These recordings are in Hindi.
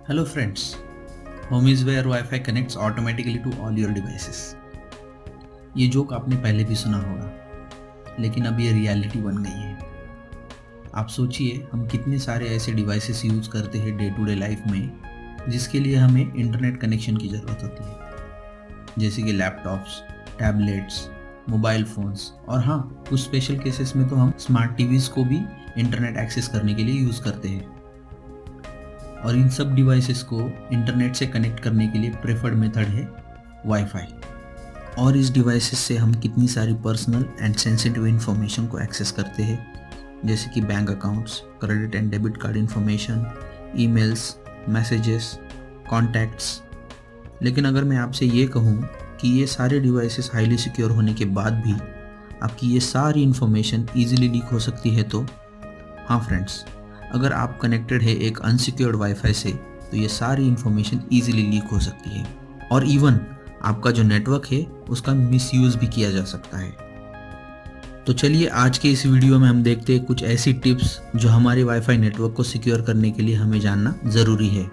Hello friends, home is where Wi-Fi connects automatically to all your devices. ये जोक आपने पहले भी सुना होगा, लेकिन अब ये रियलिटी बन गई है। आप सोचिए हम कितने सारे ऐसे डिवाइसेस यूज़ करते हैं डे टू डे लाइफ में जिसके लिए हमें इंटरनेट कनेक्शन की ज़रूरत होती है, जैसे कि लैपटॉप्स, टैबलेट्स, मोबाइल फ़ोन्स और हाँ, कुछ स्पेशल केसेस में तो हम स्मार्ट टीवीज़ को भी इंटरनेट एक्सेस करने के लिए यूज़ करते हैं। और इन सब डिवाइसेस को इंटरनेट से कनेक्ट करने के लिए प्रेफर्ड मेथड है वाईफाई। और इस डिवाइसेस से हम कितनी सारी पर्सनल एंड सेंसिटिव इन्फॉर्मेशन को एक्सेस करते हैं, जैसे कि bank accounts, credit and debit card information, emails, messages, contacts. लेकिन अगर मैं आपसे ये कहूँ कि ये सारे डिवाइसेस हाईली सिक्योर होने के बाद भी आपकी ये सारी इन्फॉर्मेशन ईजिली लीक हो सकती है तो हाँ फ्रेंड्स, अगर आप कनेक्टेड है एक अनसिक्योर्ड वाईफाई से तो ये सारी इन्फॉर्मेशन ईजिली लीक हो सकती है और इवन आपका जो नेटवर्क है उसका मिसयूज़ भी किया जा सकता है। तो चलिए आज के इस वीडियो में हम देखते हैं कुछ ऐसी टिप्स जो हमारे वाईफाई नेटवर्क को सिक्योर करने के लिए हमें जानना ज़रूरी है।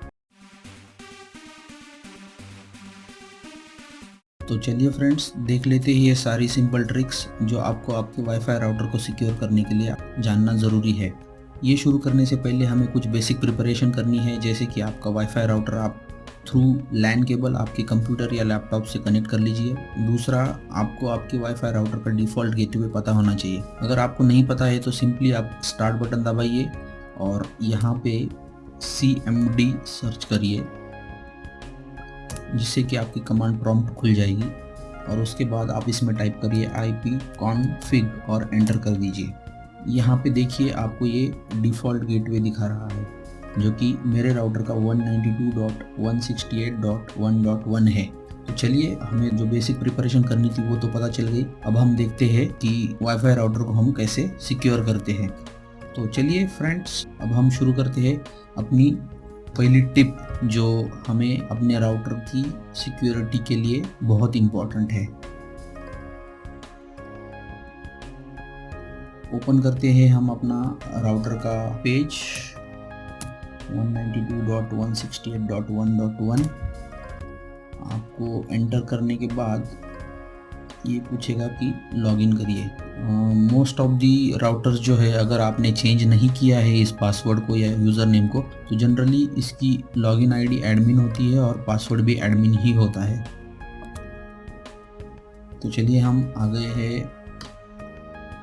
तो चलिए फ्रेंड्स, देख लेते हैं ये सारी सिंपल ट्रिक्स जो आपको आपके वाईफाई राउटर को सिक्योर करने के लिए जानना ज़रूरी है। ये शुरू करने से पहले हमें कुछ बेसिक प्रिपरेशन करनी है, जैसे कि आपका वाईफाई राउटर आप थ्रू लैन केबल आपके कंप्यूटर या लैपटॉप से कनेक्ट कर लीजिए। दूसरा, आपको आपके वाईफाई राउटर का डिफ़ॉल्ट गेटवे पता होना चाहिए। अगर आपको नहीं पता है तो सिंपली आप स्टार्ट बटन दबाइए और यहाँ पे CMD सर्च करिए, जिससे कि आपकी कमांड प्रॉम्प्ट खुल जाएगी और उसके बाद आप इसमें टाइप करिए ipconfig और एंटर कर दीजिए। यहाँ पे देखिए आपको ये डिफ़ॉल्ट गेटवे दिखा रहा है जो कि मेरे राउटर का 192.168.1.1 है। तो चलिए, हमें जो बेसिक प्रिपरेशन करनी थी वो तो पता चल गई। अब हम देखते हैं कि वाईफाई राउटर को हम कैसे सिक्योर करते हैं। तो चलिए फ्रेंड्स, अब हम शुरू करते हैं अपनी पहली टिप जो हमें अपने राउटर की सिक्योरिटी के लिए बहुत इम्पोर्टेंट है। ओपन करते हैं हम अपना राउटर का पेज 192.168.1.1। आपको एंटर करने के बाद ये पूछेगा कि लॉगिन करिए। मोस्ट ऑफ दी राउटर्स जो है, अगर आपने चेंज नहीं किया है इस पासवर्ड को या यूज़र नेम को, तो जनरली इसकी लॉगिन आईडी एडमिन होती है और पासवर्ड भी एडमिन ही होता है। तो चलिए, हम आ गए हैं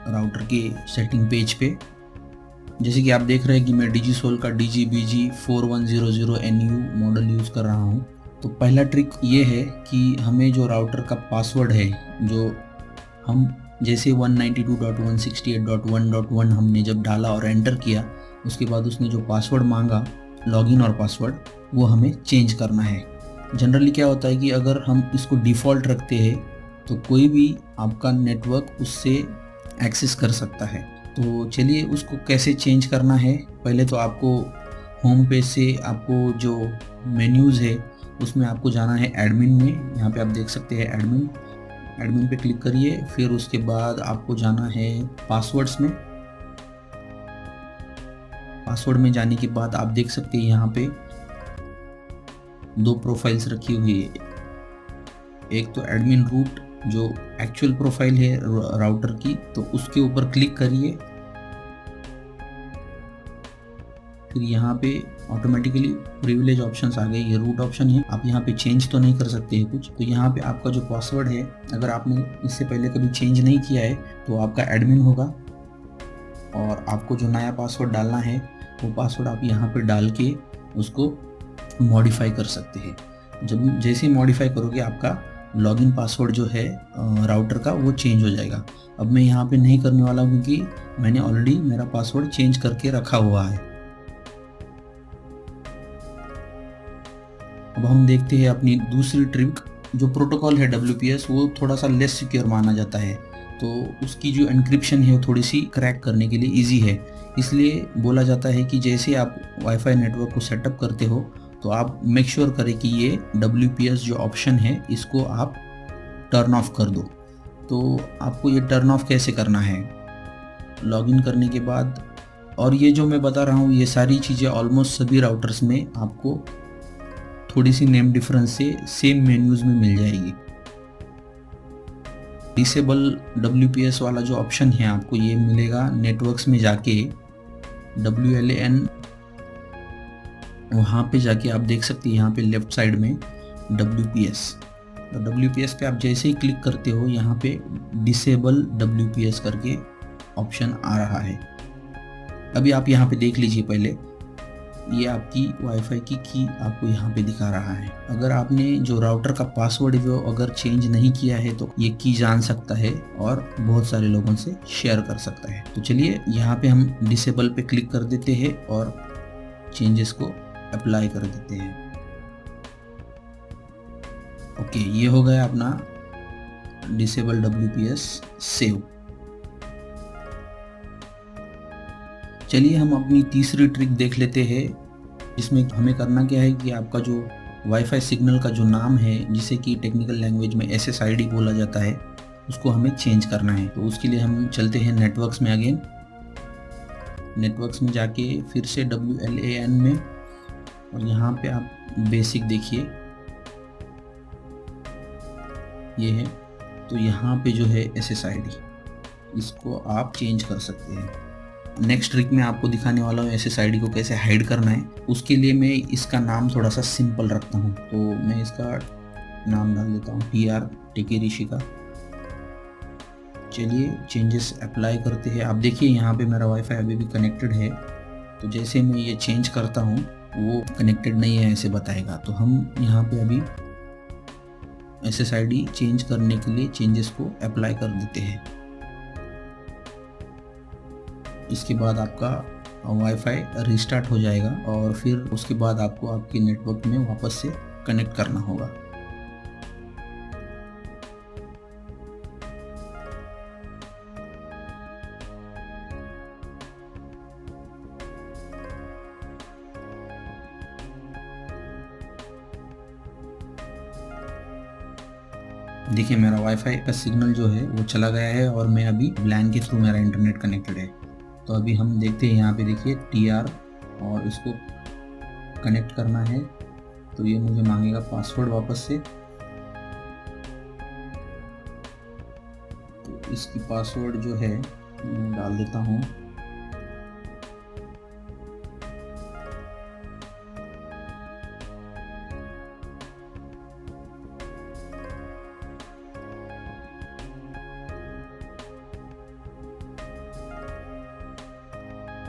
राउटर के सेटिंग पेज पे। जैसे कि आप देख रहे हैं कि मैं डिजीसोल का DGBG4100NU मॉडल यूज़ कर रहा हूँ। तो पहला ट्रिक ये है कि हमें जो राउटर का पासवर्ड है, जो हम जैसे 192.168.1.1 हमने जब डाला और एंटर किया, उसके बाद उसने जो पासवर्ड मांगा, लॉगिन और पासवर्ड, वो हमें चेंज करना है। जनरली क्या होता है कि अगर हम इसको डिफ़ॉल्ट रखते हैं तो कोई भी आपका नेटवर्क उससे एक्सेस कर सकता है। तो चलिए, उसको कैसे चेंज करना है। पहले तो आपको होम पेज से आपको जो मेन्यूज़ है उसमें आपको जाना है एडमिन में। यहाँ पे आप देख सकते हैं एडमिन पे क्लिक करिए। फिर उसके बाद आपको जाना है पासवर्ड्स में। पासवर्ड में जाने के बाद आप देख सकते हैं यहाँ पे दो प्रोफाइल्स रखी हुई है। एक तो एडमिन रूट जो एक्चुअल प्रोफाइल है राउटर की, तो उसके ऊपर क्लिक करिए। फिर यहाँ पे ऑटोमेटिकली प्रिविलेज ऑप्शंस आ गए। ये रूट ऑप्शन है, आप यहाँ पे चेंज तो नहीं कर सकते हैं कुछ। तो यहाँ पे आपका जो पासवर्ड है, अगर आपने इससे पहले कभी चेंज नहीं किया है तो आपका एडमिन होगा और आपको जो नया पासवर्ड डालना है वो पासवर्ड आप यहाँ पे डाल के उसको मॉडिफाई कर सकते हैं। जब जैसे मॉडिफाई करोगे आपका लॉगिन पासवर्ड जो है राउटर का वो चेंज हो जाएगा। अब मैं यहाँ पे नहीं करने वाला हूँ क्योंकि मैंने ऑलरेडी मेरा पासवर्ड चेंज करके रखा हुआ है। अब हम देखते हैं अपनी दूसरी ट्रिक। जो प्रोटोकॉल है WPS, वो थोड़ा सा लेस सिक्योर माना जाता है, तो उसकी जो एन्क्रिप्शन है वो थोड़ी सी क्रैक करने के लिए ईजी है। इसलिए बोला जाता है कि जैसे आप वाईफाई नेटवर्क को सेटअप करते हो तो आप मेक श्योर करें कि ये WPS जो ऑप्शन है इसको आप टर्न ऑफ कर दो। तो आपको ये टर्न ऑफ कैसे करना है, लॉगिन करने के बाद और ये जो मैं बता रहा हूँ ये सारी चीज़ें ऑलमोस्ट सभी राउटर्स में आपको थोड़ी सी नेम डिफरेंस से सेम मेन्यूज में मिल जाएगी। डिसेबल WPS वाला जो ऑप्शन है आपको ये मिलेगा नेटवर्क्स में जाके, WLAN वहाँ पे जाके आप देख सकते हैं यहाँ पे लेफ्ट साइड में WPS। तो WPS पे आप जैसे ही क्लिक करते हो यहाँ पे डिसेबल WPS करके ऑप्शन आ रहा है। अभी आप यहाँ पे देख लीजिए, पहले ये आपकी वाईफाई की आपको यहाँ पे दिखा रहा है। अगर आपने जो राउटर का पासवर्ड है वो अगर चेंज नहीं किया है तो ये की जान सकता है और बहुत सारे लोगों से शेयर कर सकता है। तो चलिए यहाँ पे हम डिसेबल पे क्लिक कर देते हैं और चेंजेस को अप्लाई कर देते हैं। ओके, ये हो गया अपना डिसेबल WPS सेव। चलिए हम अपनी तीसरी ट्रिक देख लेते हैं, जिसमें हमें करना क्या है कि आपका जो वाईफाई सिग्नल का जो नाम है, जिसे कि टेक्निकल लैंग्वेज में SSID बोला जाता है, उसको हमें चेंज करना है। तो उसके लिए हम चलते हैं नेटवर्क्स में। अगेन नेटवर्क्स में जाके फिर से WLAN में, और यहाँ पे आप बेसिक देखिए ये है। तो यहाँ पे जो है SSID, इसको आप चेंज कर सकते हैं। नेक्स्ट ट्रिक में आपको दिखाने वाला हूँ SSID को कैसे हाइड करना है। उसके लिए मैं इसका नाम थोड़ा सा सिंपल रखता हूँ, तो मैं इसका नाम डाल देता हूँ TR टेके ऋषि का। चलिए चेंजेस अप्लाई करते हैं। आप देखिए यहाँ पे मेरा वाईफाई अभी भी कनेक्टेड है, तो जैसे मैं ये चेंज करता हूँ वो कनेक्टेड नहीं है ऐसे बताएगा। तो हम यहाँ पे अभी SSID चेंज करने के लिए चेंजेस को अप्लाई कर देते हैं। इसके बाद आपका वाईफाई रिस्टार्ट हो जाएगा और फिर उसके बाद आपको आपके नेटवर्क में वापस से कनेक्ट करना होगा। देखिए मेरा वाईफाई का सिग्नल जो है वो चला गया है और मैं अभी LAN के थ्रू मेरा इंटरनेट कनेक्टेड है। तो अभी हम देखते हैं यहाँ पे देखिए TR, और इसको कनेक्ट करना है। तो ये मुझे मांगेगा पासवर्ड वापस से। तो इसकी पासवर्ड जो है मैं डाल देता हूँ।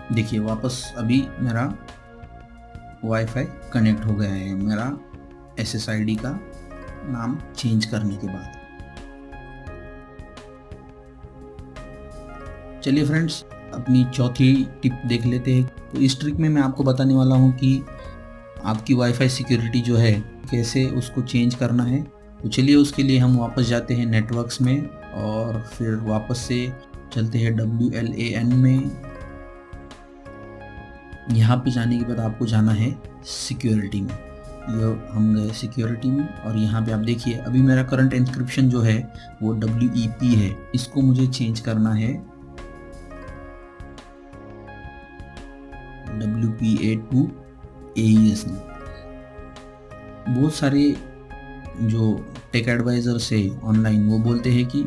देखिए वापस अभी मेरा वाईफाई कनेक्ट हो गया है मेरा SSID का नाम चेंज करने के बाद। चलिए फ्रेंड्स, अपनी चौथी टिप देख लेते हैं। तो इस ट्रिक में मैं आपको बताने वाला हूँ कि आपकी वाईफाई सिक्योरिटी जो है कैसे उसको चेंज करना है। तो चलिए उसके लिए हम वापस जाते हैं नेटवर्क्स में और फिर वापस से चलते हैं WLAN में। यहाँ पे जाने के बाद आपको जाना है सिक्योरिटी में। ये हम गए सिक्योरिटी में और यहाँ पे आप देखिए अभी मेरा करंट इंस्क्रिप्शन जो है वो WEP है। इसको मुझे चेंज करना है WPA to AES में। बहुत सारे जो टेक एडवाइजर्स है ऑनलाइन वो बोलते हैं कि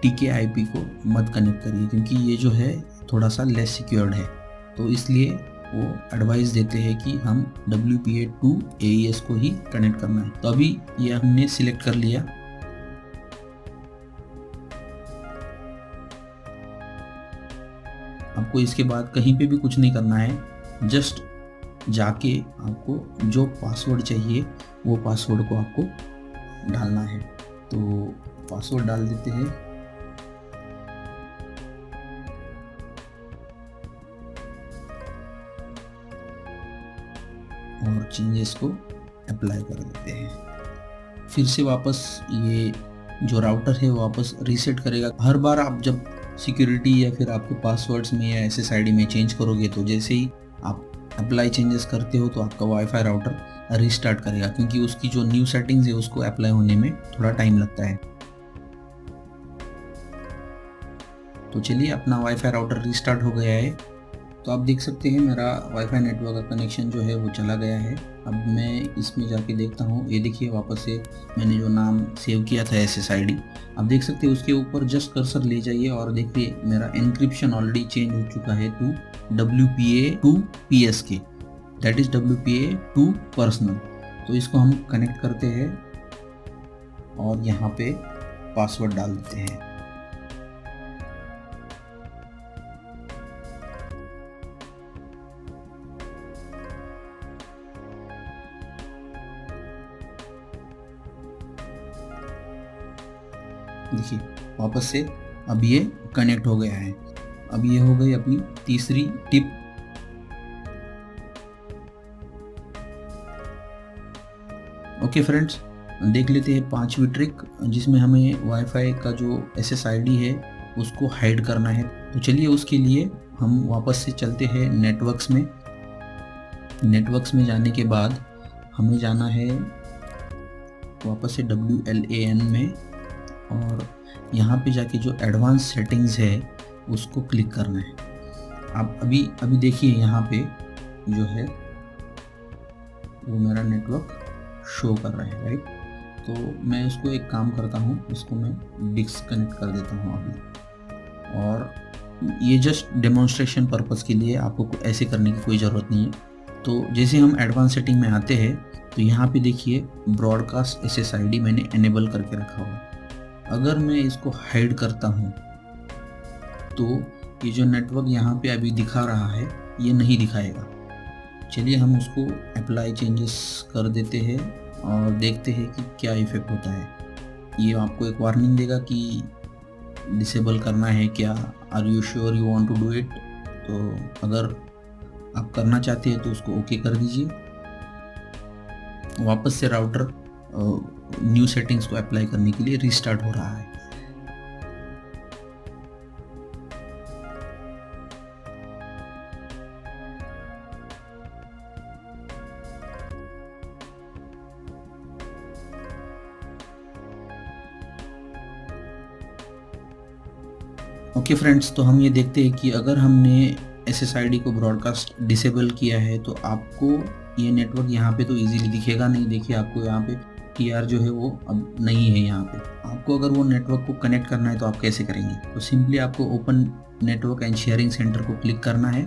TKIP को मत कनेक्ट करिए, क्योंकि ये जो है थोड़ा सा लेस सिक्योर्ड है। तो इसलिए वो एडवाइस देते हैं कि हम WPA to AES को ही कनेक्ट करना है। तो अभी ये हमने सिलेक्ट कर लिया। आपको इसके बाद कहीं पे भी कुछ नहीं करना है, जस्ट जाके आपको जो पासवर्ड चाहिए वो पासवर्ड को आपको डालना है। तो पासवर्ड डाल देते हैं। और चेंजेस को अप्लाई कर देते हैं। फिर से वापस ये जो राउटर है वो वापस रीसेट करेगा। हर बार आप जब सिक्योरिटी या फिर आपके पासवर्ड्स में या SSID में चेंज करोगे तो जैसे ही आप अप्लाई चेंजेस करते हो तो आपका वाईफाई राउटर रीस्टार्ट करेगा, क्योंकि उसकी जो न्यू सेटिंग्स है उसको अप्लाई होने में थोड़ा टाइम लगता है। तो चलिए अपना वाईफाई राउटर रीस्टार्ट हो गया है। तो आप देख सकते हैं मेरा वाईफाई नेटवर्क का कनेक्शन जो है वो चला गया है। अब मैं इसमें जाके देखता हूँ, ये देखिए वापस से मैंने जो नाम सेव किया था SSID, आप देख सकते हैं उसके ऊपर जस्ट कर्सर ले जाइए और देखिए मेरा एन्क्रिप्शन ऑलरेडी चेंज हो चुका है to WPA two PSK, that is WPA two personal. तो इसको हम कनेक्ट करते हैं और यहाँ पे पासवर्ड डाल देते हैं। देखिए वापस से अब ये कनेक्ट हो गया है। अब ये हो गई अपनी तीसरी टिप। ओके फ्रेंड्स, देख लेते हैं पांचवी ट्रिक जिसमें हमें वाईफाई का जो SSID है उसको हाइड करना है। तो चलिए उसके लिए हम वापस से चलते हैं नेटवर्क्स में। नेटवर्क्स में जाने के बाद हमें जाना है वापस से WLAN में और यहाँ पे जाके जो एडवांस सेटिंग्स है उसको क्लिक करना है। आप अभी देखिए यहाँ पे जो है वो मेरा नेटवर्क शो कर रहा है, राइट। तो मैं इसको एक काम करता हूँ, इसको मैं डिस्कनेक्ट कर देता हूँ अभी। और ये जस्ट डेमोन्स्ट्रेशन पर्पज़ के लिए, आपको ऐसे करने की कोई ज़रूरत नहीं है। तो जैसे हम एडवांस सेटिंग में आते हैं तो यहाँ पे देखिए ब्रॉडकास्ट SSID मैंने इनेबल करके रखा हुआ। अगर मैं इसको हाइड करता हूँ तो ये जो नेटवर्क यहाँ पे अभी दिखा रहा है ये नहीं दिखाएगा। चलिए हम उसको अप्लाई चेंजेस कर देते हैं और देखते हैं कि क्या इफ़ेक्ट होता है। ये आपको एक वार्निंग देगा कि डिसेबल करना है क्या, are you sure you want to do it. तो अगर आप करना चाहते हैं तो उसको ओके कर दीजिए। वापस से राउटर न्यू सेटिंग्स को अप्लाई करने के लिए रीस्टार्ट हो रहा है। ओके फ्रेंड्स, तो हम ये देखते हैं कि अगर हमने SSID को ब्रॉडकास्ट डिसेबल किया है तो आपको ये नेटवर्क यहाँ पे तो इजीली दिखेगा नहीं। देखिए आपको यहाँ पे TR जो है वो अब नहीं है यहाँ पे। आपको अगर वो नेटवर्क को कनेक्ट करना है तो आप कैसे करेंगे? तो सिंपली आपको open network and sharing center को क्लिक करना है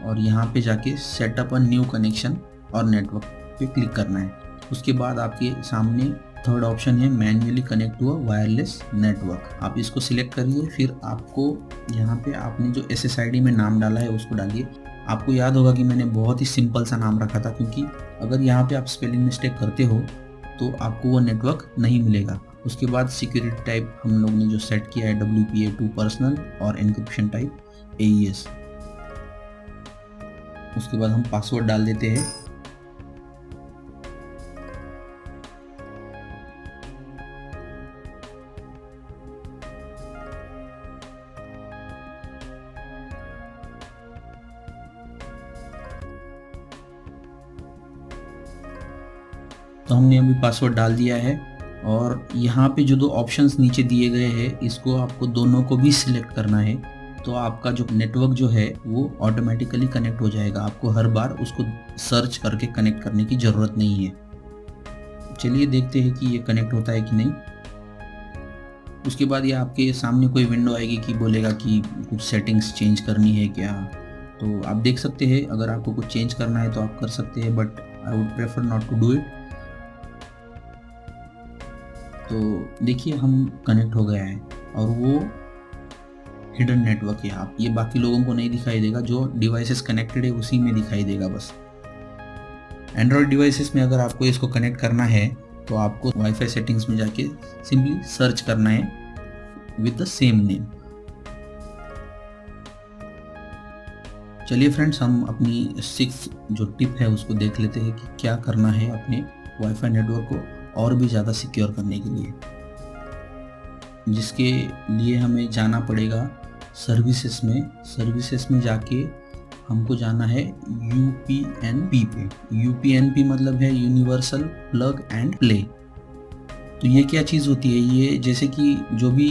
और यहाँ पे जाके सेटअप अ न्यू कनेक्शन और नेटवर्क पे क्लिक करना है। उसके बाद आपके सामने थर्ड ऑप्शन है manually connect to a wireless network. आप इसको सिलेक्ट करिए, फिर आपको यहाँ पे आपने जो SSID में नाम डाला है उसको डालिए। आपको याद होगा कि मैंने बहुत ही सिंपल सा नाम रखा था, क्योंकि अगर यहाँ पे आप स्पेलिंग मिस्टेक करते हो तो आपको वो नेटवर्क नहीं मिलेगा। उसके बाद सिक्योरिटी टाइप हम लोग ने जो सेट किया है WPA टू पर्सनल और एन्क्रिप्शन टाइप AES। उसके बाद हम पासवर्ड डाल देते हैं। तो हमने अभी पासवर्ड डाल दिया है और यहाँ पे जो दो ऑप्शंस नीचे दिए गए हैं इसको आपको दोनों को भी सिलेक्ट करना है। तो आपका जो नेटवर्क जो है वो ऑटोमेटिकली कनेक्ट हो जाएगा। आपको हर बार उसको सर्च करके कनेक्ट करने की ज़रूरत नहीं है। चलिए देखते हैं कि ये कनेक्ट होता है कि नहीं। उसके बाद ये आपके सामने कोई विंडो आएगी कि बोलेगा कि कुछ सेटिंग्स चेंज करनी है क्या। तो आप देख सकते हैं, अगर आपको कुछ चेंज करना है तो आप कर सकते हैं, but I would prefer not to do it. तो देखिए हम कनेक्ट हो गया है और वो हिडन नेटवर्क है। आप ये बाकी लोगों को नहीं दिखाई देगा, जो डिवाइसेस कनेक्टेड है उसी में दिखाई देगा बस। एंड्रॉयड डिवाइसेस में अगर आपको इसको कनेक्ट करना है तो आपको वाईफाई सेटिंग्स में जाके सिंपली सर्च करना है विद द सेम नेम। चलिए फ्रेंड्स, हम अपनी 6th जो टिप है उसको देख लेते हैं कि क्या करना है अपने वाईफाई नेटवर्क को और भी ज़्यादा सिक्योर करने के लिए। जिसके लिए हमें जाना पड़ेगा सर्विसेज में। सर्विसेज में जाके हमको जाना है UPnP पे। UPnP मतलब है यूनिवर्सल प्लग एंड प्ले। तो ये क्या चीज़ होती है? ये जैसे कि जो भी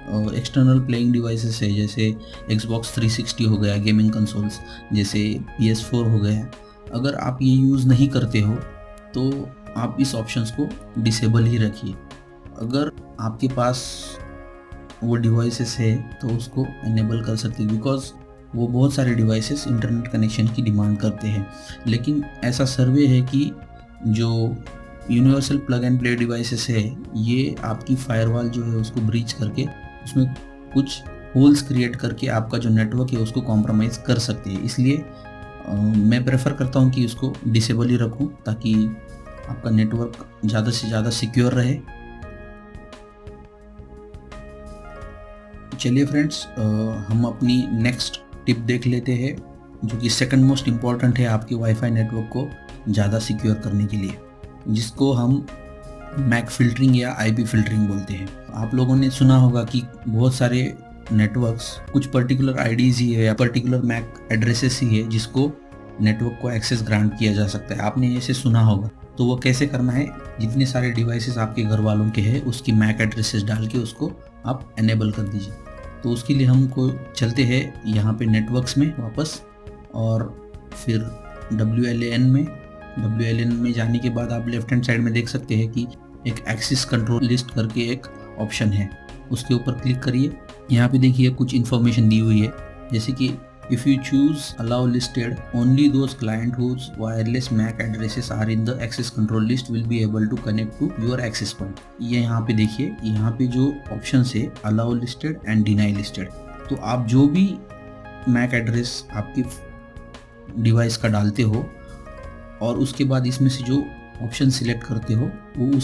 एक्सटर्नल प्लेइंग डिवाइसेस है, जैसे Xbox 360 हो गया, गेमिंग कंसोल्स जैसे PS4 हो गया, अगर आप ये यूज़ नहीं करते हो तो आप इस ऑप्शंस को डिसेबल ही रखिए। अगर आपके पास वो डिवाइसेस है तो उसको इनेबल कर सकते हैं, बिकॉज वो बहुत सारे डिवाइसेस इंटरनेट कनेक्शन की डिमांड करते हैं। लेकिन ऐसा सर्वे है कि जो universal plug and play devices है, ये आपकी फायरवॉल जो है उसको ब्रीच करके उसमें कुछ होल्स क्रिएट करके आपका जो नेटवर्क है उसको कॉम्प्रोमाइज़ कर सकते हैं। इसलिए मैं प्रेफर करता हूँ कि उसको डिसेबल ही रखूँ, ताकि आपका नेटवर्क ज़्यादा से ज़्यादा सिक्योर रहे। चलिए फ्रेंड्स, हम अपनी नेक्स्ट टिप देख लेते हैं, जो कि सेकंड मोस्ट इम्पॉर्टेंट है आपके वाईफाई नेटवर्क को ज़्यादा सिक्योर करने के लिए, जिसको हम मैक फिल्टरिंग या आईपी फिल्टरिंग बोलते हैं। आप लोगों ने सुना होगा कि बहुत सारे नेटवर्क्स कुछ पर्टिकुलर आईडीज़ ही है या पर्टिकुलर मैक एड्रेसेस ही है जिसको नेटवर्क को एक्सेस ग्रांट किया जा सकता है। आपने ऐसे सुना होगा। तो वो कैसे करना है, जितने सारे डिवाइसेस आपके घर वालों के हैं उसकी मैक एड्रेसेस डाल के उसको आप एनेबल कर दीजिए। तो उसके लिए हमको चलते हैं यहाँ पे नेटवर्क्स में वापस, और फिर WLAN में जाने के बाद आप लेफ्ट हैंड साइड में देख सकते हैं कि एक एक्सेस कंट्रोल लिस्ट करके एक ऑप्शन है, उसके ऊपर क्लिक करिए। यहाँ पे देखिए कुछ इन्फॉर्मेशन दी हुई है, जैसे कि if you choose allow listed only those client whose wireless MAC addresses are in the access control list will be able to connect to your access point. ये यहाँ पे देखिए, यहाँ पे जो ऑप्शन है allow listed and deny listed, तो आप जो भी मैक एड्रेस आपकी डिवाइस का डालते हो और उसके बाद इसमें से जो ऑप्शन सिलेक्ट करते हो वो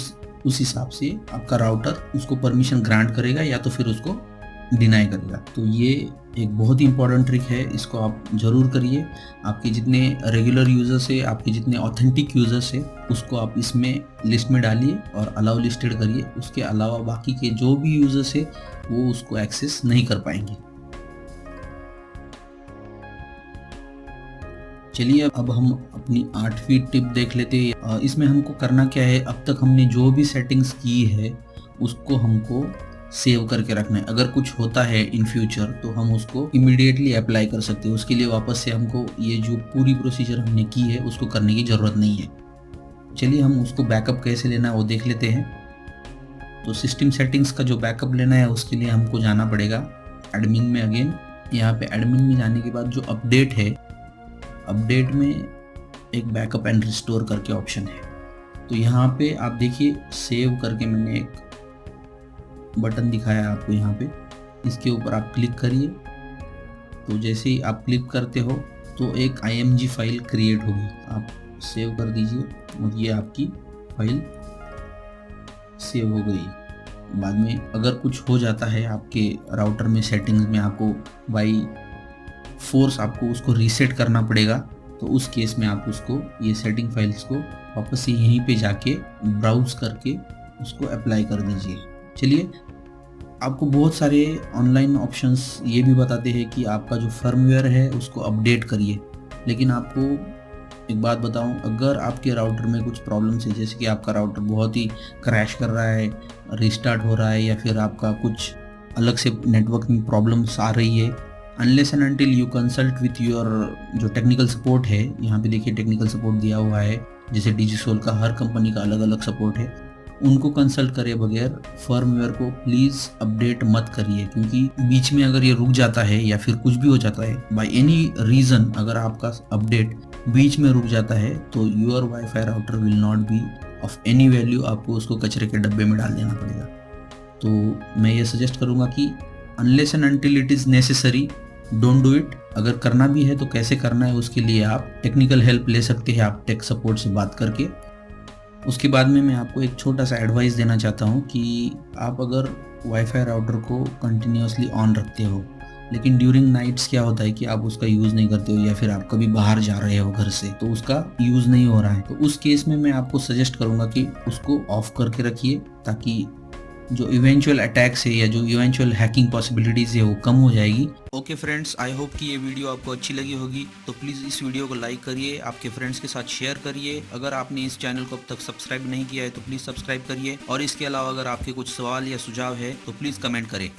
उस हिसाब से आपका राउटर उसको परमिशन ग्रांट करेगा या तो फिर उसको डिनाई करेगा। तो ये एक बहुत ही इंपॉर्टेंट ट्रिक है, इसको आप ज़रूर करिए। आपके जितने रेगुलर यूज़र्स है, आपके जितने ऑथेंटिक यूज़र्स है, उसको आप इसमें लिस्ट में डालिए और अलाउ लिस्टेड करिए। उसके अलावा बाकी के जो भी यूज़र्स है वो उसको एक्सेस नहीं कर पाएंगे। चलिए अब हम अपनी 8वीं टिप देख लेते हैं। इसमें हमको करना क्या है, अब तक हमने जो भी सेटिंग्स की है उसको हमको सेव करके रखना है। अगर कुछ होता है इन फ्यूचर तो हम उसको इमीडिएटली अप्लाई कर सकते हैं। उसके लिए वापस से हमको ये जो पूरी प्रोसीजर हमने की है उसको करने की ज़रूरत नहीं है। चलिए हम उसको बैकअप कैसे लेना है वो देख लेते हैं। तो सिस्टम सेटिंग्स का जो बैकअप लेना है उसके लिए हमको जाना पड़ेगा एडमिन में। अगेन यहाँ पे एडमिन में जाने के बाद जो अपडेट है, अपडेट में एक बैकअप एंड रिस्टोर करके ऑप्शन है। तो यहाँ पे आप देखिए सेव करके मैंने एक बटन दिखाया आपको यहाँ पे, इसके ऊपर आप क्लिक करिए। तो जैसे ही आप क्लिक करते हो तो एक IMG फाइल क्रिएट होगी, आप सेव कर दीजिए और ये आपकी फाइल सेव हो गई। बाद में अगर कुछ हो जाता है आपके राउटर में सेटिंग्स में, आपको बाई फोर्स आपको उसको रीसेट करना पड़ेगा, तो उस केस में आप उसको ये सेटिंग फाइल्स को वापस से यहीं पे जाके ब्राउज करके उसको अप्लाई कर दीजिए। चलिए, आपको बहुत सारे ऑनलाइन ऑप्शंस ये भी बताते हैं कि आपका जो फर्मवेयर है उसको अपडेट करिए, लेकिन आपको एक बात बताऊं, अगर आपके राउटर में कुछ प्रॉब्लम्स है, जैसे कि आपका राउटर बहुत ही क्रैश कर रहा है, रिस्टार्ट हो रहा है, या फिर आपका कुछ अलग से नेटवर्क में प्रॉब्लम्स आ रही है, unless and until you consult with your जो टेक्निकल सपोर्ट है, यहाँ पे देखिए टेक्निकल सपोर्ट दिया हुआ है, जैसे डिजिसोल का हर कंपनी का अलग अलग सपोर्ट है, उनको कंसल्ट करे बगैर फर्मवेयर को प्लीज़ अपडेट मत करिए। क्योंकि बीच में अगर ये रुक जाता है या फिर कुछ भी हो जाता है बाय एनी रीज़न, अगर आपका अपडेट बीच में रुक जाता है तो your wifi router will not be of any value, आपको उसको कचरे के डब्बे में डाल देना पड़ेगा। तो मैं ये सजेस्ट करूँगा कि unless and until it is necessary, don't do it. अगर करना भी है तो कैसे करना है उसके लिए आप टेक्निकल हेल्प ले सकते हैं, आप टेक सपोर्ट से बात करके। उसके बाद में मैं आपको एक छोटा सा एडवाइस देना चाहता हूँ कि आप अगर वाईफाई राउटर को कंटिन्यूसली ऑन रखते हो, लेकिन ड्यूरिंग नाइट्स क्या होता है कि आप उसका यूज़ नहीं करते हो, या फिर आप कभी बाहर जा रहे हो घर से तो उसका यूज़ नहीं हो रहा है, तो उस केस में मैं आपको सजेस्ट करूँगा कि उसको ऑफ करके रखिए, ताकि जो इवेंचुअल अटैक्स है या जो इवेंचुअल हैकिंग पॉसिबिलिटीज़ है वो कम हो जाएगी। ओके फ्रेंड्स, आई होप कि ये वीडियो आपको अच्छी लगी होगी, तो प्लीज़ इस वीडियो को लाइक करिए, आपके फ्रेंड्स के साथ शेयर करिए। अगर आपने इस चैनल को अब तक सब्सक्राइब नहीं किया है तो प्लीज़ सब्सक्राइब करिए, और इसके अलावा अगर आपके कुछ सवाल या सुझाव है तो प्लीज़ कमेंट करें।